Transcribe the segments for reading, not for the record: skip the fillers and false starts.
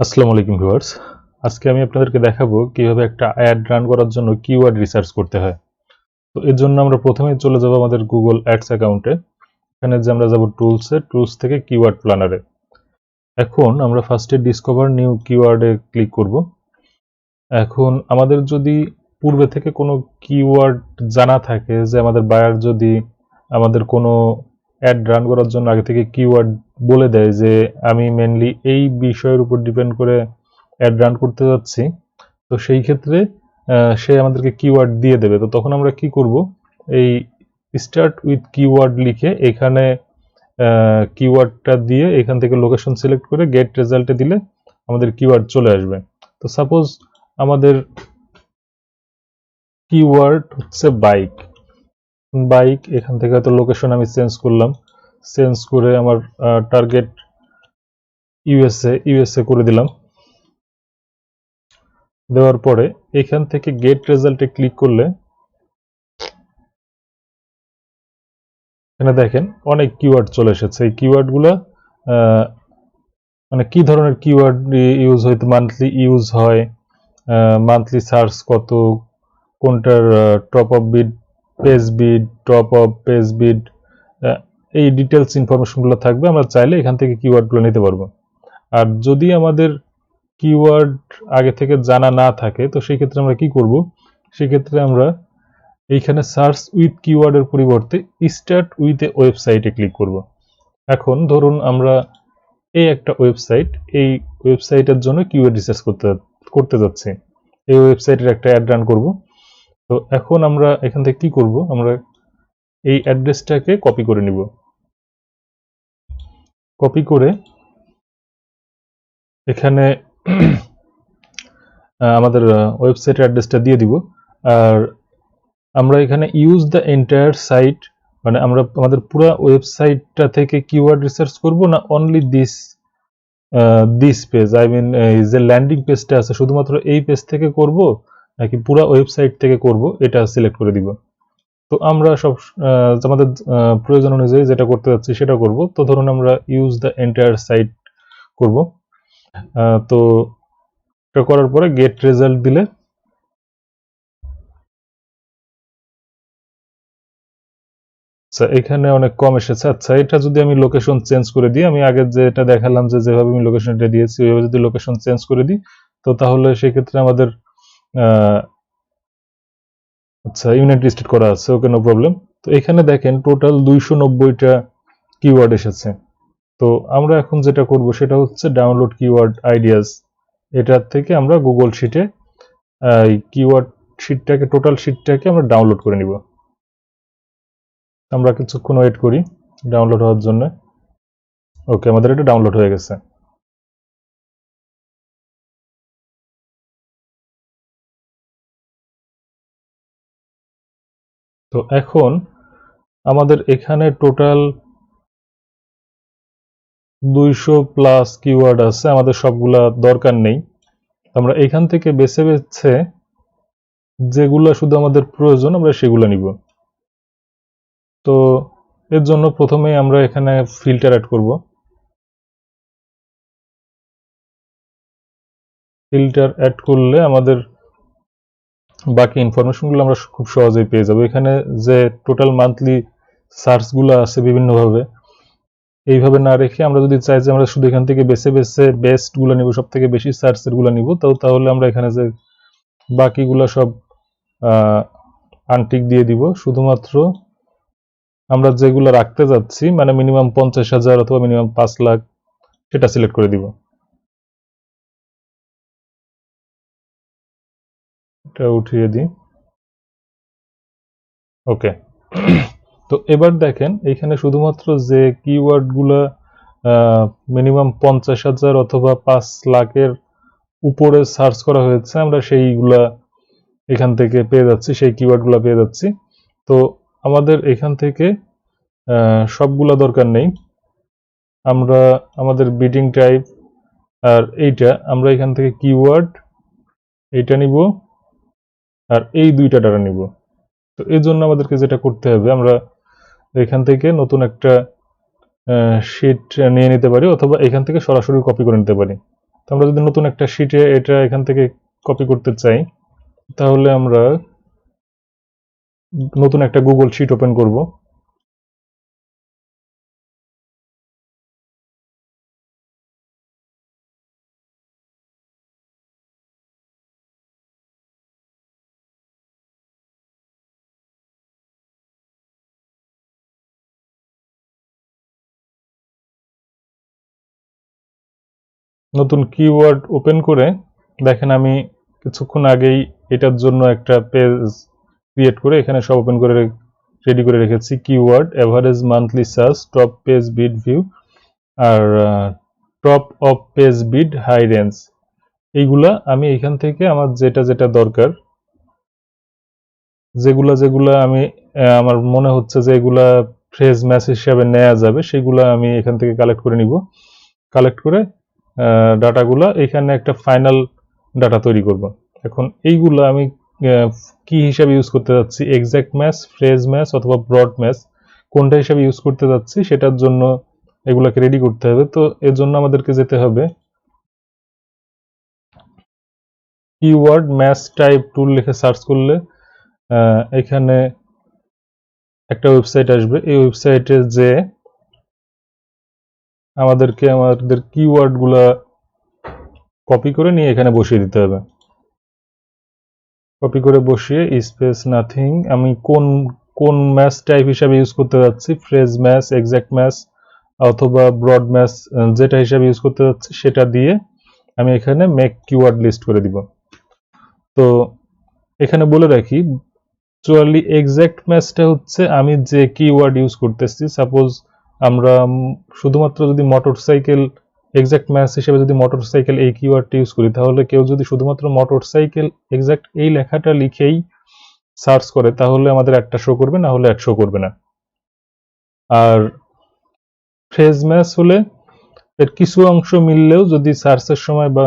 আসসালামু আলাইকুম ভিউয়ার্স। আজকে আমি আপনাদেরকে দেখাবো কিভাবে একটা অ্যাড রান করার জন্য কিওয়ার্ড রিসার্চ করতে হয়। তো এর জন্য আমরা প্রথমেই চলে যাব আমাদের গুগল অ্যাডস অ্যাকাউন্টে। এখানে যে আমরা যাব টুলস থেকে কিওয়ার্ড প্ল্যানারে। এখন আমরা ফার্স্টে ডিসকভার নিউ কিওয়ার্ডে ক্লিক করব। এখন আমাদের যদি পূর্বে থেকে কোনো কিওয়ার্ড জানা থাকে, যে আমাদের বায়ার যদি আমাদের কোনো অ্যাড রান করার জন্য আগে থেকে কিওয়ার্ড বলে দেয় যে আমি মেনলি এই বিষয়ের উপর ডিপেন্ড করে অ্যাড রান করতে যাচ্ছি, তো সেই ক্ষেত্রে সে আমাদেরকে কিওয়ার্ড দিয়ে দেবে। তো তখন আমরা কি করব, এই স্টার্ট উইথ কিওয়ার্ড লিখে এখানে কিওয়ার্ডটা দিয়ে এখান থেকে লোকেশন সিলেক্ট করে গেট রেজাল্টে দিলে আমাদের কিওয়ার্ড চলে আসবে। তো সাপোজ আমাদের কিওয়ার্ড হচ্ছে বাইক। বাইক এখান থেকে হয়তো লোকেশন আমি চেঞ্জ করলাম, চেঞ্জ করে আমার টার্গেট ইউএসএ করে দিলাম। দেওয়ার পরে এখান থেকে গেট রেজাল্টে ক্লিক করলে এখানে দেখেন অনেক কিওয়ার্ড চলে এসেছে। এই কিওয়ার্ডগুলো মানে কি ধরনের কিওয়ার্ড ইউজ হয়তো মান্থলি ইউজ হয়, মান্থলি সার্চ কত, কোনটার top of bid, page bid, top of page bid, এই ডিটেলস ইনফরমেশনগুলো থাকবে। আমরা চাইলে এখান থেকে কিওয়ার্ডগুলো নিতে পারবো। আর যদি আমাদের কিওয়ার্ড আগে থেকে জানা না থাকে, তো সেই ক্ষেত্রে আমরা কি করব, সেক্ষেত্রে আমরা এইখানে সার্চ উইথ কিওয়ার্ডের পরিবর্তে স্টার্ট উইথ এ ওয়েবসাইটে ক্লিক করব। এখন ধরুন আমরা এই একটা ওয়েবসাইট, এই ওয়েবসাইটের জন্য কিওয়ার্ড রিসার্চ করতে যাচ্ছি, এই ওয়েবসাইটের একটা অ্যাড রান করব। তো এখন আমরা এখান থেকে কি করব, আমরা এই অ্যাড্রেসটাকে কপি করে নিব। কপি করে এখানে আমাদের ওয়েবসাইটের অ্যাড্রেসটা দিয়ে দিব। আর আমরা এখানে ইউজ দ্য এন্টায়ার সাইট, মানে আমরা আমাদের পুরো ওয়েবসাইটটা থেকে কিওয়ার্ড রিসার্চ করব, না only this page, I mean যে ল্যান্ডিং পেজটা আছে শুধুমাত্র এই পেজ থেকে করব, নাকি পুরো ওয়েবসাইট থেকে করব, এটা সিলেক্ট করে দিব। তো আমরা সব আমাদের প্রয়োজন অনুযায়ী যেটা করতে যাচ্ছি সেটা করব। তো ধরুন আমরা ইউজ দ্য এন্টায়ার সাইট করব। তো এটা করার পরে গেট রেজাল্ট দিলে আচ্ছা এখানে অনেক কম এসেছে। আচ্ছা এটা যদি আমি লোকেশন চেঞ্জ করে দিই, আমি আগে যেটা দেখালাম যে যেভাবে আমি লোকেশনটা দিয়েছি ওইভাবে যদি লোকেশন চেঞ্জ করে দিই, তো তাহলে সেক্ষেত্রে আমাদের আচ্ছা ইউনাইটেড স্টেট করা আছে, ওকে নো প্রবলেম। তো এখানে দেখেন টোটাল 290টা কিওয়ার্ড এসেছে। তো আমরা এখন যেটা করব সেটা হচ্ছে ডাউনলোড কিওয়ার্ড আইডিয়াস, এটার থেকে আমরা গুগল শিটে কিওয়ার্ড শিটটাকে, টোটাল শিটটাকে আমরা ডাউনলোড করে নিব। আমরা কিছুক্ষণ ওয়েট করি ডাউনলোড হওয়ার জন্য। ওকে, আমাদের এটা ডাউনলোড হয়ে গেছে। তো এখন আমাদের এখানে টোটাল 200+ কিওয়ার্ড আছে, আমাদের সবগুলা দরকার নেই। আমরা এখান থেকে বেছে বেছে যেগুলো শুধু আমাদের প্রয়োজন আমরা সেগুলো নিব। তো এর জন্য প্রথমেই আমরা এখানে ফিল্টার অ্যাড করব। ফিল্টার অ্যাড করলে আমাদের বাকি ইনফরমেশনগুলো আমরা খুব সহজেই পেয়ে যাব। এখানে যে টোটাল মান্থলি সার্চগুলো আছে বিভিন্নভাবে, এইভাবে না রেখে আমরা যদি চাই যে আমরা শুধু এখান থেকে বেছে বেছে বেস্টগুলো নিব, সব থেকে বেশি সার্চেরগুলো নিব, তাহলে আমরা এখানে যে বাকিগুলো সব আনটিক দিয়ে দিব। শুধুমাত্র আমরা যেগুলো রাখতে যাচ্ছি, মানে মিনিমাম 50,000 অথবা মিনিমাম 5 লাখ, সেটা সিলেক্ট করে দিব। এটা উঠিয়ে দিই। ওকে। তো এবার দেখেন এখানে শুধুমাত্র যে কিওয়ার্ডগুলো মিনিমাম 50,000 অথবা 5 লাখের উপরে সার্চ করা হয়েছে, আমরা সেইগুলা এখান থেকে পেয়ে যাচ্ছি, সেই কিওয়ার্ডগুলো পেয়ে যাচ্ছি। তো আমাদের এখান থেকে সবগুলা দরকার নেই। আমরা আমাদের বিডিং টাইপ আর এইটা আমরা এখান থেকে কিওয়ার্ড এইটা নিব, আর এই দুইটা ডাটা নিব। তো এই জন্য আমাদেরকে যেটা করতে হবে, আমরা এখান থেকে নতুন একটা শিট নিয়ে নিতে পারি, অথবা এখান থেকে সরাসরি কপি করে নিতে পারি। তো আমরা যদি নতুন একটা শিটে এটা এখান থেকে কপি করতে চাই, তাহলে আমরা নতুন একটা গুগল শিট ওপেন করব। নতুন কিওয়ার্ড ওপেন করে দেখেন আমি কিছুক্ষণ আগেই এটার জন্য একটা পেজ ক্রিয়েট করে এখানে সব ওপেন করে রেডি করে রেখেছি। Keyword, average monthly search, top page bid view, আর top of page bid, high range. এইগুলা আমি এখান থেকে আমার যেটা যেটা দরকার, যেগুলা আমি আমার মনে হচ্ছে যে এগুলা ফ্রেজ ম্যাচ হিসাবে নেওয়া যাবে, সেগুলা আমি এখান থেকে কালেক্ট করে নিব। কালেক্ট করে ডাটাগুলা এখানে একটা ফাইনাল ডাটা তৈরি করব। এখন এইগুলা আমি কি হিসাবে ইউজ করতে যাচ্ছি, এক্সাক্ট ম্যাচ, ফ্রেজ ম্যাচ অথবা ব্রড ম্যাচ, কোনটা হিসাবে ইউজ করতে যাচ্ছি সেটার জন্য এগুলাকে রেডি করতে হবে। তো এর জন্য আমাদেরকে যেতে হবে কিওয়ার্ড ম্যাচ টাইপ টুল লিখে সার্চ করলে এখানে একটা ওয়েবসাইট আসবে। এই ওয়েবসাইটে যে আমাদেরকে আমাদের কিওয়ার্ড গুলা কপি করে নিয়ে এখানে বসিয়ে দিতে হবে। কপি করে বসিয়ে স্পেস নাথিং, আমি কোন কোন ম্যাচ টাইপ হিসাবে ইউজ করতে যাচ্ছি, ফ্রেজ ম্যাচ, এক্সাক্ট ম্যাচ অথবা ব্রড ম্যাচ, যেটা হিসাবে ইউজ করতে যাচ্ছি সেটা দিয়ে আমি এখানে মেক কিওয়ার্ড লিস্ট করে দিব। তো এখানে বলে রাখি, অ্যাকচুয়ালি এক্সাক্ট ম্যাচটা হচ্ছে আমি যে কিওয়ার্ড ইউজ করতেছি। সাপোজ আমরা শুধুমাত্র যদি মোটরসাইকেল, এক্সাক্ট ম্যাচ হিসেবে যদি মোটরসাইকেল এই কিওয়ার্ডটা ইউজ করি, তাহলে কেউ যদি শুধুমাত্র মোটরসাইকেল এক্সাক্ট এই লেখাটা লিখেই সার্চ করে তাহলে আমাদের একটা শো করবে, না হলে এক শো করবে না। আর ফ্রেজ ম্যাচ হলে এর কিছু অংশ মিললেও যদি সার্চের সময় বা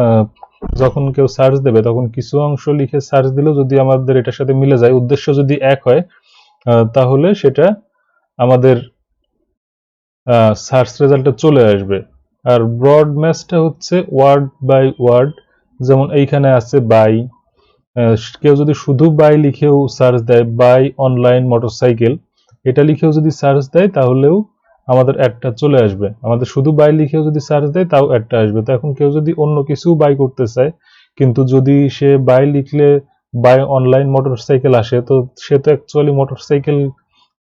যখন কেউ সার্চ দেবে তখন কিছু অংশ লিখে সার্চ দিলেও যদি আমাদের এটার সাথে মিলে যায়, উদ্দেশ্য যদি এক হয়, তাহলে সেটা আমাদের সার্চ রেজাল্টে চলে আসবে। আর ব্রড ম্যাচটা হচ্ছে ওয়ার্ড বাই ওয়ার্ড, যেমন এইখানে আছে বাই, কেউ যদি শুধু বাই লিখেও সার্চ দেয়, বাই অনলাইন মোটরসাইকেল, এটা লিখেও যদি সার্চ দেয় তাহলেও আমাদের একটা চলে আসবে। আমাদের শুধু বাই লিখেও যদি সার্চ দেয় তাও একটা আসবে। তো এখন কেউ যদি অন্য কিছু বাই করতে চায়, কিন্তু যদি সে বাই লিখলে বাই অনলাইন মোটরসাইকেল আসে, তো সে তো অ্যাকচুয়ালি মোটরসাইকেল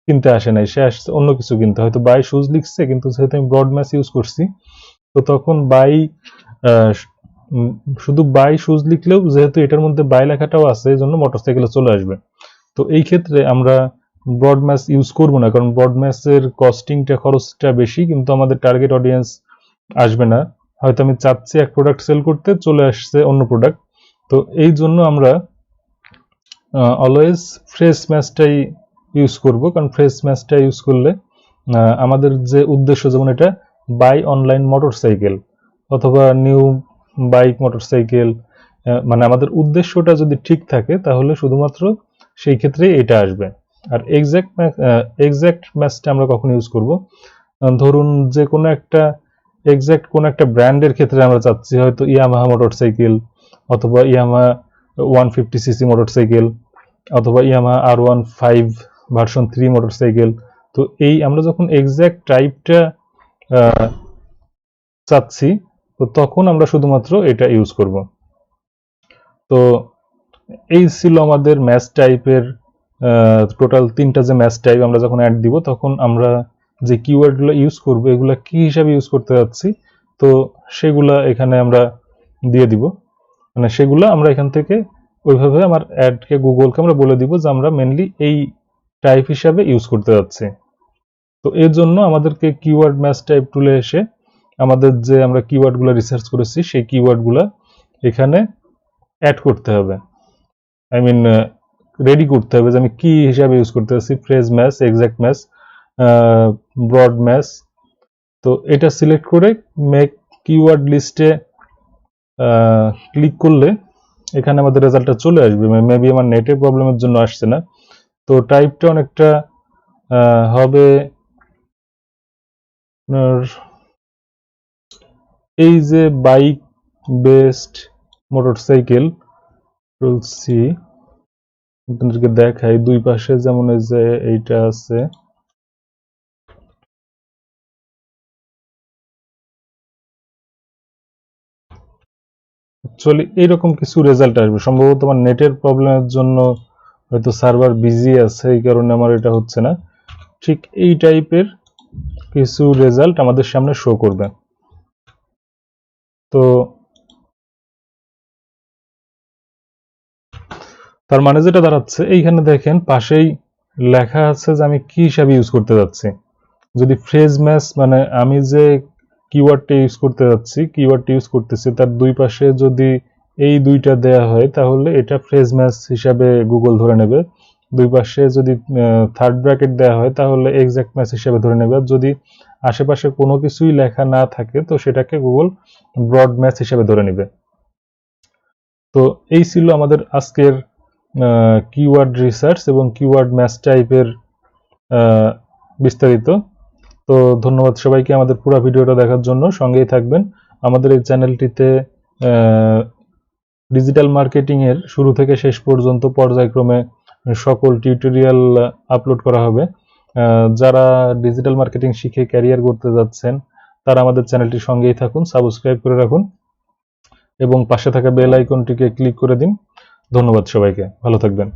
কিনতে আসে নাই, সে আসছে অন্য কিছু কিনতে। হয়তো বাই শুজ লিখছে, কিন্তু যেহেতু আমি ব্রড ম্যাচ ইউজ করছি, তো তখন বাই শুধু বাই শুজ লিখলেও যেহেতু এটার মধ্যে বাই লেখাটাও আছে, এই জন্য মোটরসাইকেলে চলে আসবে। তো এই ক্ষেত্রে আমরা ব্রড ম্যাচ ইউজ করব না, কারণ ব্রড ম্যাচের কস্টিংটা, খরচটা বেশি, কিন্তু আমাদের টার্গেট অডিয়েন্স আসবে না। হয়তো আমি চাচ্ছি এক প্রোডাক্ট সেল করতে, চলে আসছে অন্য প্রোডাক্ট। তো এই জন্য আমরা অলওয়েজ ফ্রেশ ম্যাচটাই ইউজ করব, কারণ ফ্রেশ ম্যাচটা ইউজ করলে আমাদের যে উদ্দেশ্য, যেমন এটা বাই অনলাইন মোটরসাইকেল অথবা নিউ বাইক মোটরসাইকেল, মানে আমাদের উদ্দেশ্যটা যদি ঠিক থাকে তাহলে শুধুমাত্র সেই ক্ষেত্রে এটা আসবে। আর এক্সাক্ট ম্যাচটা আমরা কখন ইউজ করব, ধরুন যে কোনো একটা এক্সাক্ট কোনো একটা ব্র্যান্ডের ক্ষেত্রে আমরা চাচ্ছি, হয়তো ইয়ামাহা মোটরসাইকেল অথবা ইয়ামাহা 150cc মোটরসাইকেল অথবা ইয়ামাহা R15 ভার্সন 3 মোটরসাইকেল। তো এই আমরা যখন এক্সাক্ট টাইপটা চাচ্ছি, তো তখন আমরা শুধুমাত্র এটা ইউজ করব। তো এই ছিল আমাদের ম্যাচ টাইপের টোটাল 3টা যে ম্যাচ টাইপ আমরা যখন অ্যাড দিব, তখন আমরা যে কিওয়ার্ডগুলো ইউজ করব এগুলো কি হিসাবে ইউজ করতে যাচ্ছি, তো সেগুলা এখানে আমরা দিয়ে দিব। মানে সেগুলো আমরা এখান থেকে ওইভাবে আমার অ্যাডকে, গুগলকে আমরা বলে দিব যে আমরা মেনলি এই টাইপ হিসাবে ইউজ করতে যাচ্ছি। তো এর জন্য আমাদেরকে কিওয়ার্ড ম্যাচ টাইপ টুলে এসে আমাদের যে আমরা কিওয়ার্ডগুলো রিসার্চ করেছি সেই কিওয়ার্ডগুলো এখানে অ্যাড করতে হবে। আই মিন রেডি করতে হবে যে আমি কি হিসাবে ইউজ করতে যাচ্ছি, phrase match, exact match, broad match. তো এটা সিলেক্ট করে মেক কিওয়ার্ড লিস্টে ক্লিক করলে এখানে আমাদের রেজাল্টটা চলে আসবে। মেবি আমার নেটের প্রবলেমের জন্য আসছে না। তো টাইপটা অনেকটা হবে এই যে বাইক বেস্ট মোটরসাইকেল টুল সি আপনাদেরকে দেখাই। দুই পাশে যেমন এই যে এইটা আছে, অ্যাকচুয়ালি এইরকম কিছু রেজাল্ট আসবে। সম্ভবত আমার নেটের প্রবলেমের জন্য হয়তো সার্ভার বিজি আছে, এই কারণে আমার এটা হচ্ছে না। ঠিক এই টাইপের কিছু রেজাল্ট আমাদের সামনে শো করবে। তো তার মানে যেটা দাঁড়াচ্ছে, এইখানে দেখেন পাশেই লেখা আছে যে আমি কি হিসাবে ইউজ করতে যাচ্ছি। যদি ফ্রেজ ম্যাচ মানে আমি যে কিওয়ার্ডটা ইউজ করতে যাচ্ছি, কিওয়ার্ডটা ইউজ করতেছি, তার দুই পাশে যদি এই দুইটা দেয়া হয় তাহলে এটা ফ্রেজ ম্যাচ হিসাবে গুগল ধরে নেবে। দুই পাশে যদি থার্ড ব্র্যাকেট দেওয়া হয় তাহলে এক্সাক্ট ম্যাচ হিসাবে ধরে নেবে। যদি আশেপাশে কোনো কিছুই লেখা না থাকে তো সেটাকে গুগল ব্রড ম্যাচ হিসাবে ধরে নেবে। তো এই ছিল আমাদের আজকের কিওয়ার্ড রিসার্চ এবং কিওয়ার্ড ম্যাচ টাইপের বিস্তারিত। তো ধন্যবাদ সবাইকে আমাদের পুরো ভিডিওটা দেখার জন্য। সঙ্গেই থাকবেন। আমাদের এই চ্যানেলটিতে ডিজিটাল মার্কেটিং এর শুরু থেকে শেষ পর্যন্ত পর্যায়ক্রমে সকল টিউটোরিয়াল আপলোড করা হবে। যারা ডিজিটাল মার্কেটিং শিখে ক্যারিয়ার করতে যাচ্ছেন তারা আমাদের চ্যানেলটির সঙ্গেই থাকুন, সাবস্ক্রাইব করে রাখুন এবং পাশে থাকা বেল আইকনটিকে ক্লিক করে দিন। ধন্যবাদ সবাইকে, ভালো থাকবেন।